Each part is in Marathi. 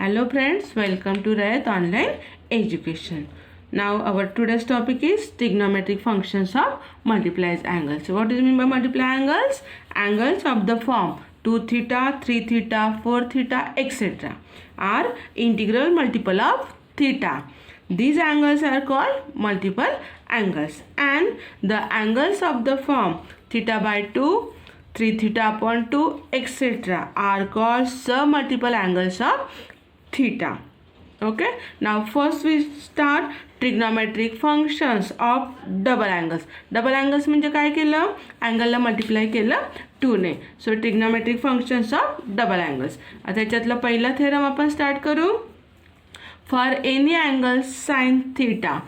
Hello friends, welcome to Rayat Online Education. Now our today's topic is trigonometric functions of multiplies angles. So what does it mean by multiply angles? Angles of the form 2 theta, 3 theta, 4 theta, etc. are integral multiple of theta. These angles are called multiple angles, and the angles of the form theta by 2, 3 theta upon 2, etc. are called submultiple angles of theta. Okay, now first we start trigonometric functions of double angles. Double angles म्हणजे काय केलं, अँगलला मल्टिप्लाय केलं 2 ने. So trigonometric functions of double angles. आता याच्यातला पहिला थेरम आपण स्टार्ट करू. For any angle sine theta,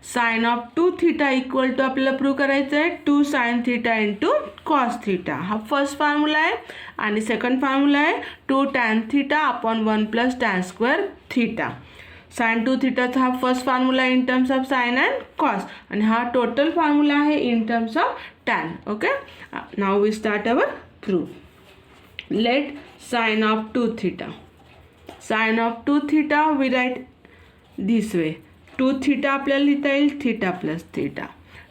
sine of 2 theta equal to आपल्याला प्रूव्ह करायचं आहे 2 sine theta into cos theta. हा फर्स्ट फॉर्म्युला आहे. आणि सेकंड फॉर्म्युला आहे 2 tan theta upon 1 plus tan square theta. Sine 2 थीटाचा हा first formula in terms of sine and cos, आणि हा टोटल फॉर्म्युला आहे in terms of tan. Okay, now we start our proof. Let sine of 2 theta, sine of 2 theta we write this way. 2 theta आपल्याला लिहिता येईल theta plus theta,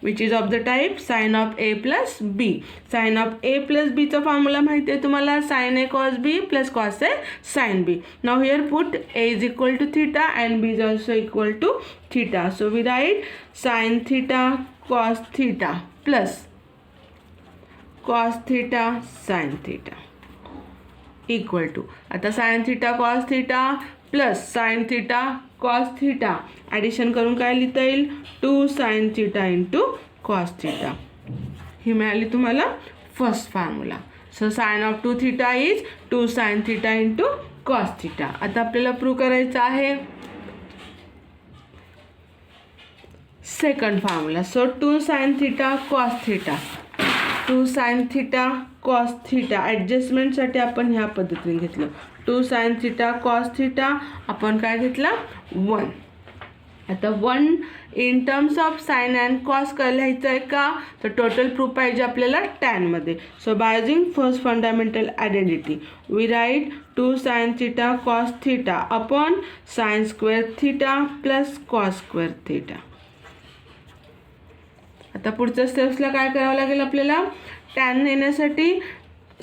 which is of the type sine of A plus B. Sine of A plus बीचा फॉर्म्युला माहिती आहे तुम्हाला, sine A cos B plus cos A sine B. Now here put A is equal to theta and B is also equal to theta. So we write sine theta cos theta plus cos theta sine theta equal to, आता sine theta cos theta plus sine theta cos theta addition करून काय लिहिता येईल 2 sine theta into cos theta. ही मिळाली तुम्हाला first formula. So sine of 2 theta is 2 sine theta into cos theta. आता आपल्याला प्रूव्ह करायचं आहे second formula. So 2 sine theta cos theta, 2 sine theta cos theta ॲडजस्टमेंटसाठी आपण ह्या पद्धतीने घेतलं. 2 साइन थीटा कॉस थीटा आपण काय घेतला 1. आता 1 in terms of sine and cos काय लिहायचं आहे का, तर टोटल प्रूफ पाहिजे आपल्याला टॅनमध्ये. So by using first fundamental identity we write 2 sine theta cos theta upon sine square theta plus cos square theta. आता पुढच्या स्टेप्सला काय करावं लागेल आपल्याला, टॅन येण्यासाठी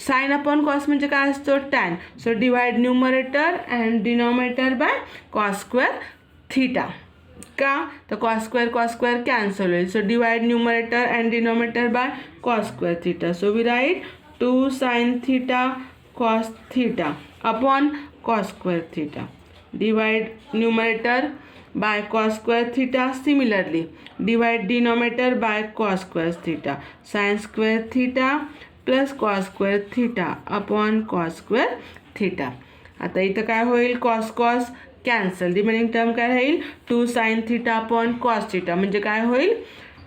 साइन अपॉन कॉस म्हणजे काय असतो tan. So divide numerator and denominator by cos square theta. का, तर कॉस स्क्वेअर कॅन्सल होईल. So divide numerator and denominator by cos square theta. So we write 2 sine theta cos theta upon cos square theta. Divide numerator by cos square theta. Similarly divide denominator by cos square theta. Sin square theta plus cos square theta upon cos square theta. आता इथं काय होईल cos cos cancel, remaining term काय राहील 2 sin theta upon cos theta म्हणजे काय होईल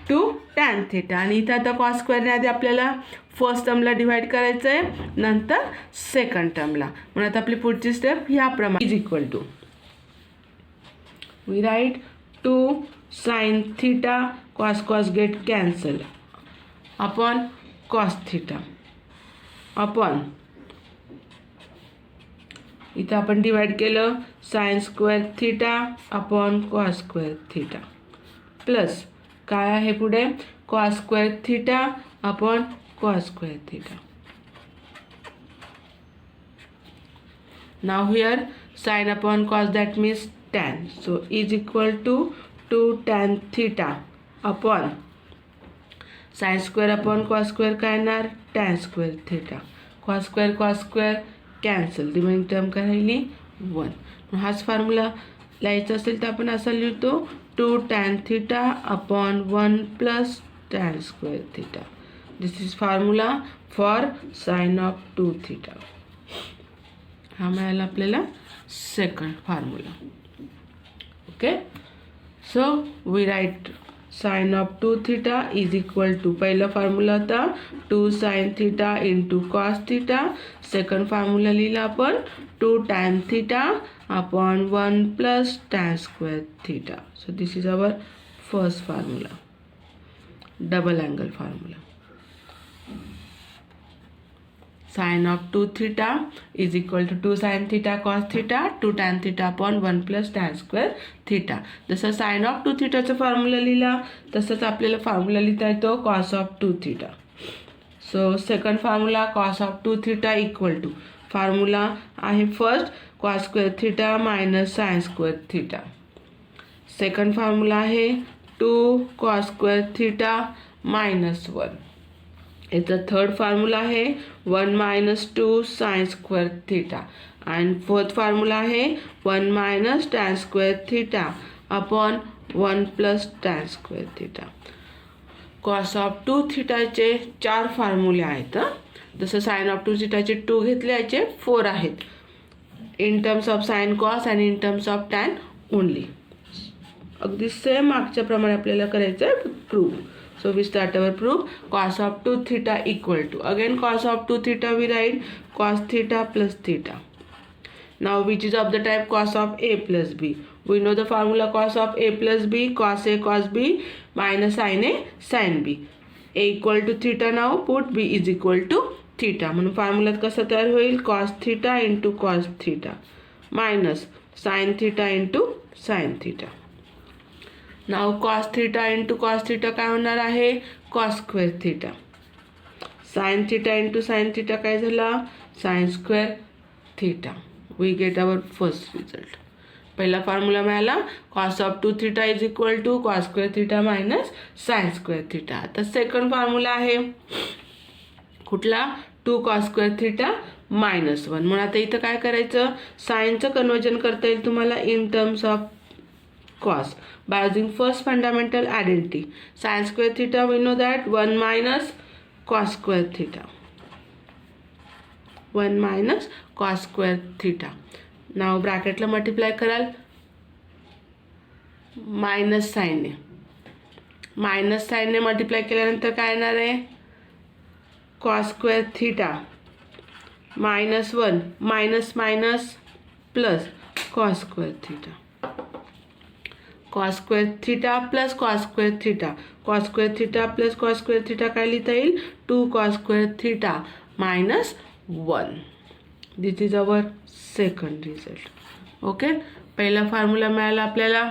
2 tan theta. आणि इथं आता cos square आधी आपल्याला फर्स्ट टर्मला डिवाइड करायचं आहे, नंतर सेकंड टर्मला. म्हणून आता आपली पुढची स्टेप ह्याप्रमाणे is equal to we write 2 sin theta cos cos get cancel upon cos theta upon, इथं आपण डिवाइड केलं sin square theta upon cos square theta plus काय आहे पुढे cos square theta upon cos square theta. Now here sin upon cos, that means tan. So is equal to 2 tan theta upon sin square upon cos square काय येणार tan square theta. cos square cancel, remaining term काय राहिली 1. हाच फॉर्म्युला लिहायचा असेल तर आपण असं लिहितो 2 tan theta upon 1 plus tan square theta. This is formula for sine of 2 theta. हा मिळाला आपल्याला second formula. Okay, so we write sine of 2 theta is equal to, पहिला फॉर्म्युला होता 2 sine theta into cos theta. Second formula लिहिला आपण 2 tan theta upon 1 plus tan square theta. So this is our first formula, double angle formula. Sine of 2 theta is equal to 2 sine theta cos theta 2 tan theta upon 1 plus tan square theta. जसं साइन ऑफ 2 थीटाचा फॉर्म्युला लिहिला तसंच आपल्याला फॉर्म्युला लिहिता येतो cos of 2 theta. So second formula cos of 2 theta equal to formula आहे first cos square theta minus sine square theta. Second formula आहे 2 कॉस स्क्वेअर थीटा मायनस 1. याचा थर्ड फॉर्म्युला आहे 1 minus 2 sine square theta. And fourth formula आहे 1 minus tan square theta upon 1 plus tan square theta. Cos of 2 थीटाचे 4 फॉर्म्युले आहेत. जसं साइन ऑफ 2 थीटाचे 2 घेतले याचे 4 आहेत. In terms of sine cos आणि in terms of tan only. अगदी सेम मागच्या प्रमाणे आपल्याला करायचं आहे proof. So we start our proof. Cos of 2 theta equal to, again cos of 2 theta we write cos theta plus theta. Now which is of the type cos of a plus b. We know the formula cos of a plus b, cos a cos b minus sin a sin b. A equal to theta, now put b is equal to theta. म्हणून फॉर्म्युला कसा तयार होईल cos theta into cos theta minus sin theta into sin theta. नाव cos theta into cos theta काय होणार आहे cos square theta. Sine theta into sine theta काय झाला sine square theta. We get our first result. पहिला फॉर्म्युला मिळाला cos of 2 theta is equal to cos square theta minus sine square theta. आता सेकंड फॉर्म्युला आहे कुठला 2 कॉस स्क्वेअर थीटा मायनस 1. म्हणून आता इथं काय करायचं साइनचं कन्वर्जन करता येईल तुम्हाला in terms of cos by using first fundamental identity. Sin square theta we know that 1 minus cos square theta. 1 minus cos square theta. Now bracket ला multiply कराल मायनस साईनने. मायनस साईनने मल्टिप्लाय केल्यानंतर काय येणार आहे cos square theta minus 1 minus minus plus cos square theta. cos square theta plus cos square theta. cos square theta plus cos square theta काय लिहिता येईल 2 cos square theta minus 1. This is our second result. Okay पहिला फॉर्म्युला मिळाला आपल्याला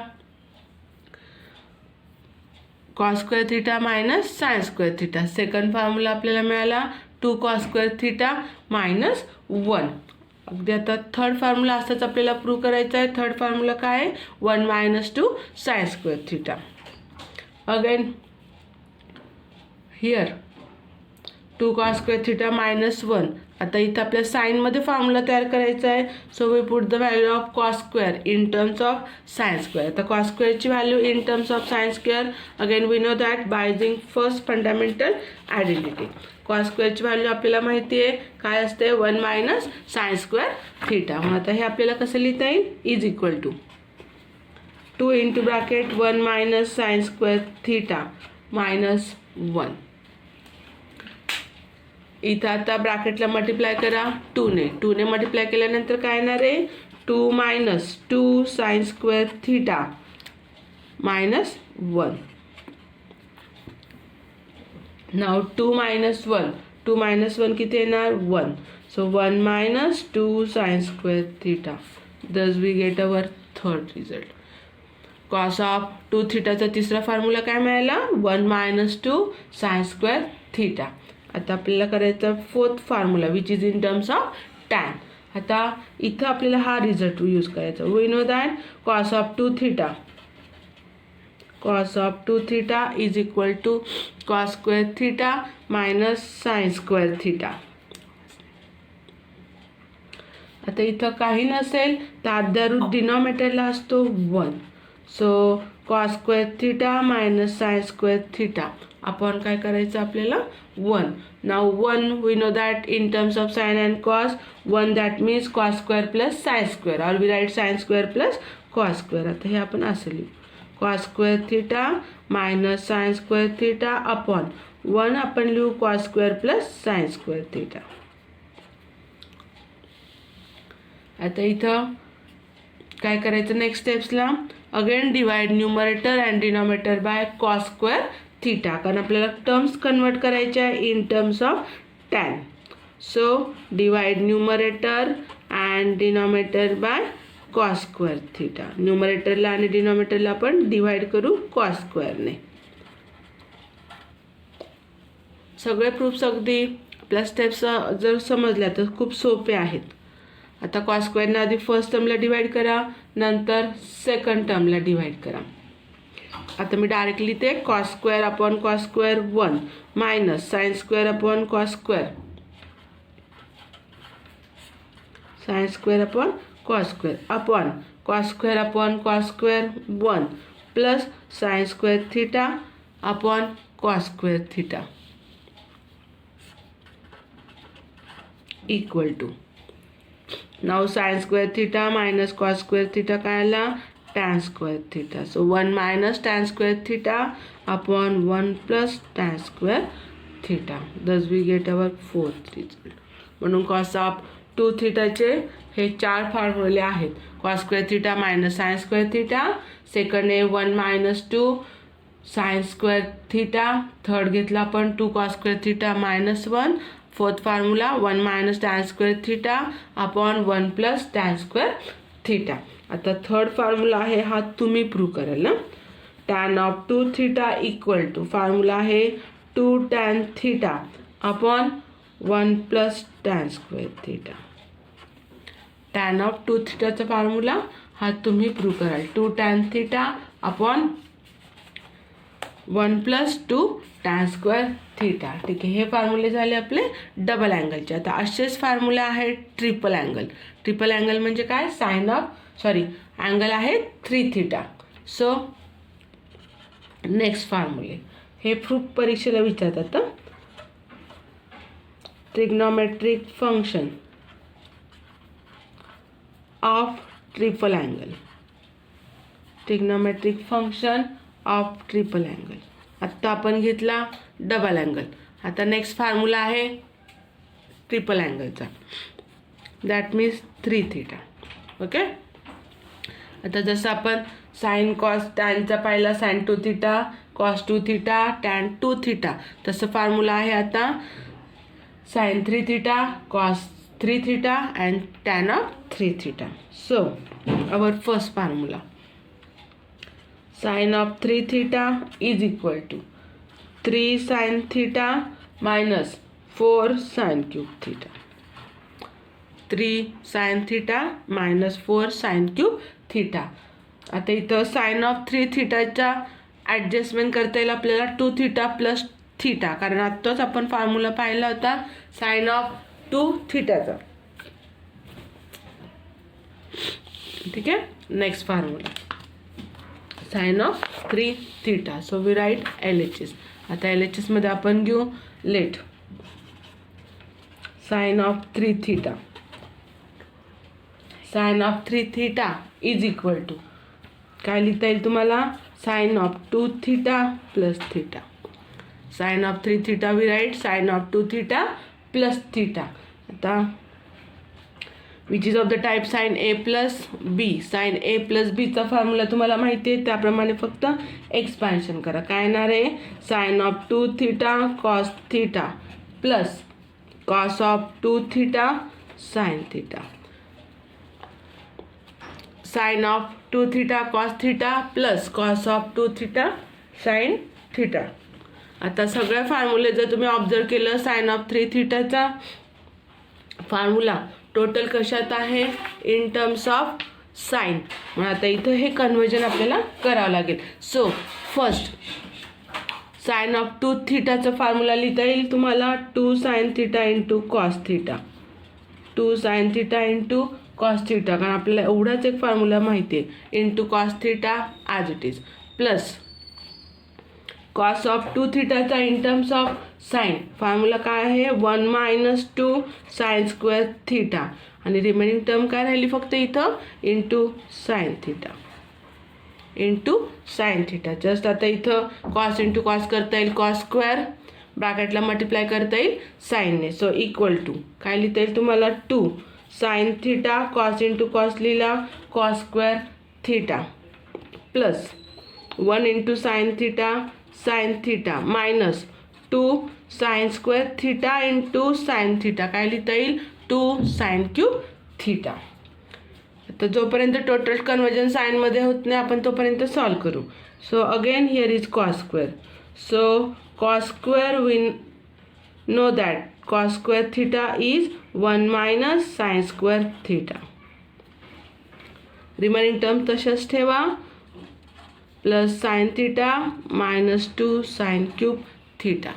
cos square theta minus sin square theta. Second formula आपल्याला मिळाला 2 cos square theta minus 1. अगदी आता थर्ड फॉर्म्युला असंच आपल्याला प्रूव्ह करायचा आहे. थर्ड फॉर्म्युला काय आहे 1 minus 2 sine square theta. Again here 2 cos square theta minus 1. आता इथं आपल्या साईनमध्ये फॉर्म्युला तयार करायचा आहे. So we put the value of cos square in terms of sine square. आता कॉस स्क्वेअरची value in terms of sine square again we know that by using first fundamental identity. Cos स्क्वेअरची व्हॅल्यू आपल्याला माहिती आहे काय असते 1 मायनस साइन स्क्वेअर थीटा. मग आता हे आपल्याला कसं लिहिता येईल is equal to 2 into bracket 1 minus sine square theta minus 1. इथं आता ब्रॅकेटला मल्टिप्लाय करा 2ने मल्टिप्लाय केल्यानंतर काय येणार आहे 2 minus 2 sine square theta minus 1. Now 2 minus 1 2 minus 1 किती येणार 1. So 1 minus 2 sine square theta. Thus we get our third result. Cos of 2 थीटाचा तिसरा फॉर्म्युला काय मिळाला 1 मायनस 2 साइन स्क्वेअर थीटा. आता आपल्याला करायचा fourth formula which is in terms of tan. आता इथं आपल्याला हा रिझल्ट यूज करायचा. We know that cos of 2 theta is equal to cos square theta minus sine square theta. आता इथं काही नसेल तर अर्धा रूट डिनॉमिनेटरला असतो 1. So cos square theta minus sine square theta आपण काय करायचं आपल्याला 1. Now 1 we know that in terms of sine and cos 1 that means cos square plus sine square or we write sine square plus cos square. आता हे आपण असं लिहू cos square theta minus sine square theta upon 1 आपण लिहू cos square plus sine square theta. आता इथं काय करायचं नेक्स्ट स्टेप्सला again divide numerator and denominator by cos square theta. कारण आपल्याला टर्म्स कन्वर्ट करायच्या आहे in terms of tan. So divide numerator and denominator by cos square theta. न्यूमरेटरला आणि डिनॉमिनेटरला आपण डिवाइड करू cos स्क्वेअरने. सगळे प्रूफ्स अगदी आपल्या स्टेप्स जर समजल्या तर खूप सोपे आहेत. आता cos स्क्वेअरने आधी फर्स्ट टर्मला डिवाइड करा, नंतर सेकंड टर्मला डिवाइड करा. आता मी डायरेक्टली ते cos square upon cos square 1 minus sin square upon cos square, sin square upon cos square upon cos square upon cos square 1 plus sin square theta upon cos square theta equal to. Now sin square theta minus cos square theta काय आला, tan square theta. So 1 minus tan square theta upon 1 plus tan square theta. Thus we get our fourth result. म्हणून cos ऑफ 2 थीटाचे हे 4 फॉर्म्युले आहेत. cos square theta minus sin square theta, second आहे 1 minus 2 sin square theta, third घेतला आपण 2 cos square theta minus 1, fourth formula 1 minus tan square theta upon 1 plus tan square theta. आता थर्ड फॉर्म्युला आहे हा तुम्ही प्रूव्ह कराल ना. tan of 2 theta equal to formula आहे 2 tan theta upon 1 plus tan square theta. tan of 2 थीटाचा फॉर्म्युला हा तुम्ही प्रूव्ह कराल. 2 tan theta upon 1 plus 2 tan square theta. ठीक आहे, हे फॉर्म्युले झाले आपले डबल अँगलचे. आता असेच फॉर्म्युला आहे ट्रिपल अँगल. ट्रिपल अँगल म्हणजे काय, अँगल आहे 3 थीटा. सो नेक्स्ट फॉर्म्युले हे प्रूफ परीक्षेला विचारतात. Trigonometric function of triple angle. Trigonometric function of triple angle. आत्ता आपण घेतला डबल अँगल. आता नेक्स्ट फॉर्म्युला आहे ट्रिपल अँगलचा, दॅट मीन्स 3 थीटा. ओके. आता जसं आपण साइन कॉस टॅनचा पाहिला sine 2 theta, cos 2 theta, tan 2 theta, तसं फॉर्म्युला आहे आता sine 3 theta, cos 3 theta and tan of 3 theta. So our first formula sin of 3 theta is equal to 3 sin theta minus 4 sin cube theta. 3 sin theta minus 4 sin cube theta. आता इथं sin of 3 थीटाचा ॲडजस्टमेंट करता येईल आपल्याला 2 थीटा प्लस थीटा, कारण आत्ताच आपण फॉर्म्युला पाहिला होता sin of 2 थीटाचा. ठीक आहे. Next formula sine of 3 theta. So we write LHS. आता LHS मध्ये आपण घेऊ let sine of 3 theta. Sine of 3 theta is equal to काय लिहिता येईल तुम्हाला, sine of 2 theta plus theta. Sine of 3 theta we write sine of 2 theta plus theta. आता which is of the type sine A plus बी. साइन ए प्लस बीचा फॉर्म्युला तुम्हाला माहिती आहे, त्याप्रमाणे फक्त एक्सपान्शन करा. काय येणार आहे, sine of 2 theta cos theta plus cos of 2 theta sine theta. Sine of 2 theta cos theta plus cos of 2 theta sine theta. आता सगळ्या फॉर्म्युले जर तुम्ही ऑब्झर्व केलं, साइन ऑफ 3 थीटाचा फॉर्म्युला टोटल कशात आहे, इन टर्म्स ऑफ साइन. मग आता इथं हे कन्वर्जन आपल्याला करावं लागेल. सो फर्स्ट साइन ऑफ 2 थीटाचा फॉर्म्युला लिहिता येईल तुम्हाला 2 sine theta into cos theta. 2 sine theta into cos theta, कारण आपल्याला एवढाच एक फॉर्म्युला माहिती आहे, into cos theta as it is, plus cos of 2 थीटाचा in terms of sine formula काय आहे 1 मायनस 2 साइन स्क्वेअर थीटा, आणि रिमेनिंग टर्म काय राहिली फक्त इथं into sine theta. Into sine theta. Just आता इथं कॉस इंटू कॉस करता येईल कॉस स्क्वेअर, ब्रॅकेटला मल्टिप्लाय करता येईल साइनने. सो इक्वल टू काय लिहिता येईल तुम्हाला 2 sine theta cos into cos लिहिला cos square theta plus 1 into sine theta sine theta minus 2 two sine square theta into sine theta काय लिहिता येईल 2 साइन क्यूब थिटा. तर जोपर्यंत टोटल कन्वर्जन साइनमध्ये होत नाही आपण तोपर्यंत सॉल्व करू. So again here is cos square. So cos square we know that cos square theta is 1 minus sine square theta. Remaining term तशाच ठेवा. Plus sine theta minus 2 sine cube theta.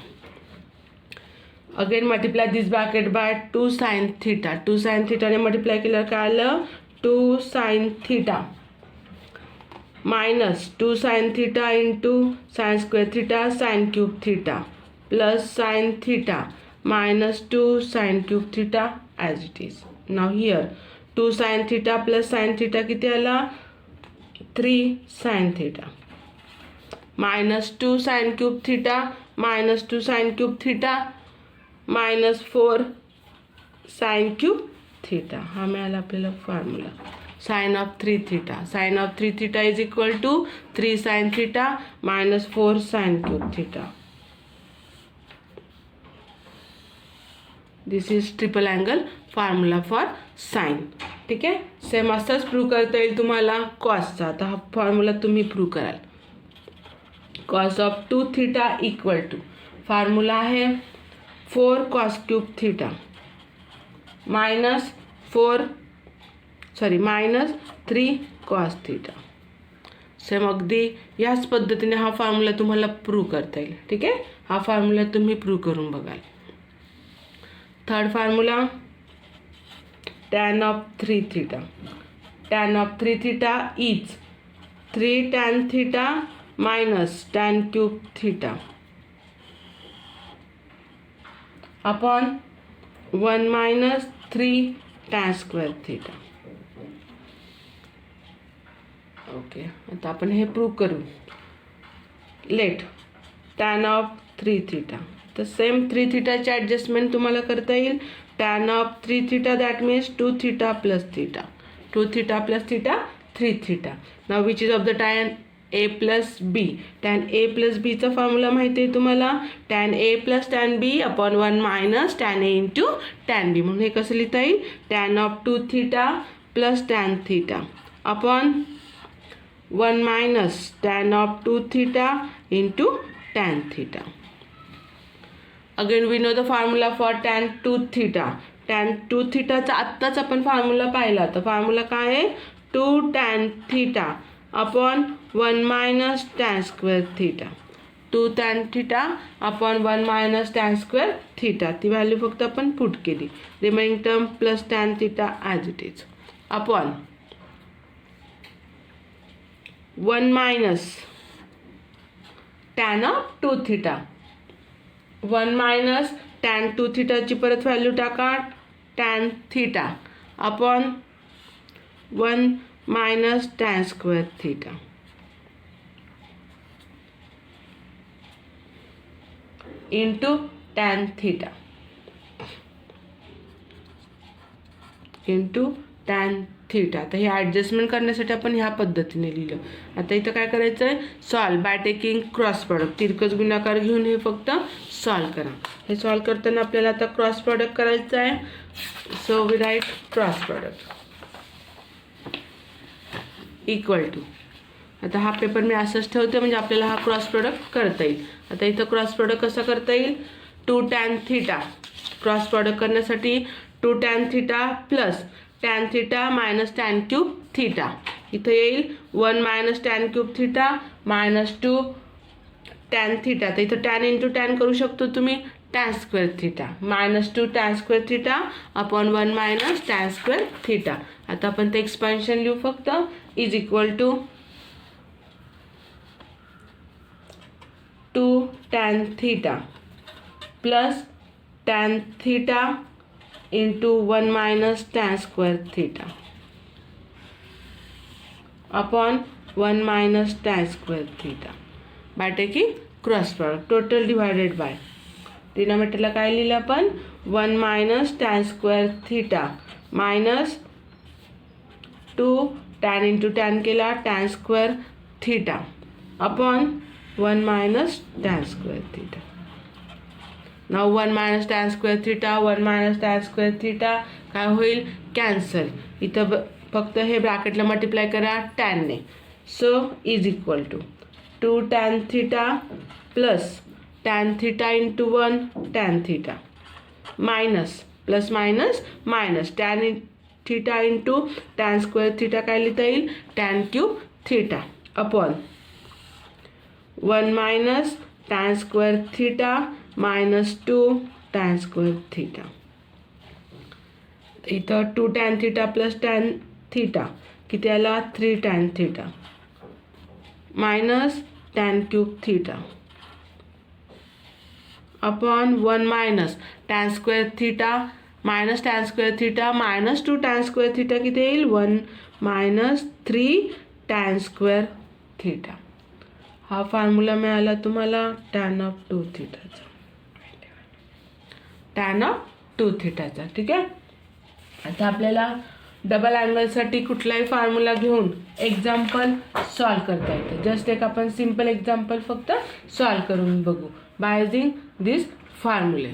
Again multiply this bracket by 2 sine theta. 2 sine थिटाने मल्टिप्लाय केल्यावर काय आलं 2 sine theta minus 2 sine theta into sine square theta sine cube theta plus sine theta minus 2 sine cube theta as it is. Now here 2 sine theta plus sine theta किती आला 3 sine theta minus 2 sine cube theta minus 2 sine cube theta minus 4 sine cube theta. हा मिळाला आपल्याला formula. Sine of 3 theta. Sine of 3 theta is equal to 3 sine theta minus 4 sine cube theta. This is triple angle formula for sine. ठीक आहे. सेम असंच प्रूव्ह करता येईल तुम्हाला कॉसचा. आता हा फॉर्म्युला तुम्ही प्रूव्ह कराल. Cos of 2 theta equal to formula आहे 4 cos cube theta minus 3 cos theta. Same अगदी याच पद्धतीने हा फॉर्म्युला तुम्हाला प्रूव्ह करता येईल. ठीक आहे. हा फॉर्म्युला तुम्ही प्रूव्ह करून बघाल. Third formula tan of 3 theta. Tan of 3 theta is 3 tan theta minus tan cube theta upon 1 minus 3 tan square theta. Okay. आता आपण हे प्रूव्ह करू. Let tan of 3 theta. तर सेम 3 थिटाची ॲडजस्टमेंट तुम्हाला करता येईल. tan of 3 theta that means 2 theta plus theta. 2 theta plus theta 3 theta. Now which is of the tan a plus b. tan a plus b चा फॉर्म्युला माहिती आहे तुम्हाला. tan a plus tan b upon 1 minus tan a into tan b. म्हणून हे कसं लिहिता येईल tan of 2 theta plus tan theta upon 1 minus tan of 2 theta into tan theta. Again we know the formula for tan 2 theta. tan 2 thetaचा आत्ताच आपण फॉर्म्युला पाहिला. तर फॉर्म्युला काय आहे 2 tan theta upon 1 minus tan square theta. 2 tan theta upon 1 minus tan square theta. ती व्हॅल्यू फक्त आपण पुट केली. Remaining term plus tan theta as it is upon 1 minus tan of 2 theta. 1 minus tan 2 थिटाची परत व्हॅल्यू टाका tan theta upon 1 minus tan square theta into tan theta into tan theta. तर हे ॲडजस्टमेंट करण्यासाठी आपण ह्या पद्धतीने लिहिलं. आता इथं काय करायचं आहे solve by taking cross product. तिरकस गुणाकार घेऊन हे फक्त सॉल्व करा. हे सॉल्व करताना आपल्याला आता क्रॉस प्रॉडक्ट करायचं आहे. So we write cross product equal to. आता हा पेपर मी असंच ठेवते म्हणजे आपल्याला हा क्रॉस प्रॉडक्ट करता येईल. आता इथं क्रॉस प्रॉडक्ट कसं करता येईल 2 tan थिटा. क्रॉस प्रॉडक्ट करण्यासाठी 2 tan theta plus tan theta minus tan cube theta. इथं येईल 1 minus tan cube theta minus 2 tan theta. तर इथं tan इंटू tan करू शकतो तुम्ही tan square theta minus 2 tan square theta upon 1 minus tan square theta. आता आपण ते एक्सपान्शन लिहू फक्त is equal to 2 tan theta plus tan theta into 1 minus tan square theta upon 1 minus tan square theta by taking cross product. Total divided by डिनॉमिनेटरला काय लिहिलं आपण 1 minus tan square theta minus 2 tan into tan केला tan square theta upon 1 minus tan square theta. नाव 1 minus tan square theta 1 minus tan square theta काय होईल कॅन्सल. इथं फक्त हे ब्रॅकेटला मल्टिप्लाय करा टॅनने. So is equal to 2 tan theta plus tan theta into 1 tan theta minus plus minus minus tan theta into tan square theta काय लिहिता येईल tan cube theta upon 1 minus tan square theta minus 2 tan square theta. इथं 2 tan theta plus tan theta किती आला 3 tan theta minus tan cube theta upon 1 minus tan square theta minus tan square theta minus 2 tan square theta किती येईल 1 मायनस 3 टॅन स्क्वेअर थिटा. हा फॉर्म्युला मिळाला तुम्हाला टॅन ऑफ 2 थिटाचा टॅन ऑफ 2 थिटाचा. ठीक आहे. आता आपल्याला डबल अँगलसाठी कुठलाही फॉर्म्युला घेऊन एक्झाम्पल सॉल्व करता येतं. जस्ट एक आपण सिम्पल एक्झाम्पल फक्त सॉल्व करून बघू बाय युजिंग दिस फॉर्म्युले.